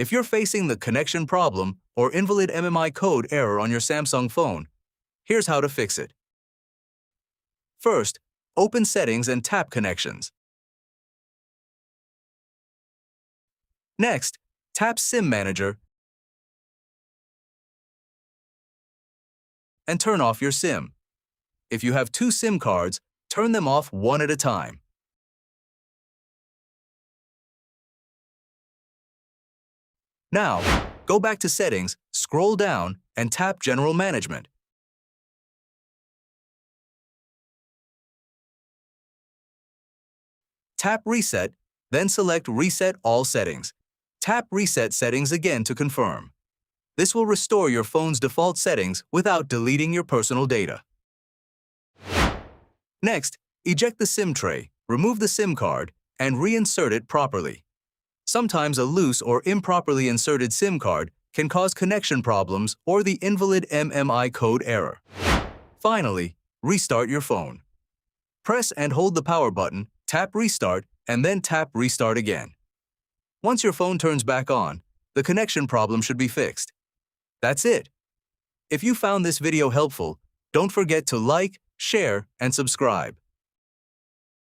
If you're facing the connection problem or Invalid MMI Code error on your Samsung phone, here's how to fix it. First, open Settings and tap Connections. Next, tap SIM Manager and turn off your SIM. If you have 2 SIM cards, turn them off one at a time. Now, go back to Settings, scroll down, and tap General Management. Tap Reset, then select Reset All Settings. Tap Reset Settings again to confirm. This will restore your phone's default settings without deleting your personal data. Next, eject the SIM tray, remove the SIM card, and reinsert it properly. Sometimes a loose or improperly inserted SIM card can cause connection problems or the Invalid MMI Code error. Finally, restart your phone. Press and hold the power button, tap Restart, and then tap Restart again. Once your phone turns back on, the connection problem should be fixed. That's it. If you found this video helpful, don't forget to like, share, and subscribe.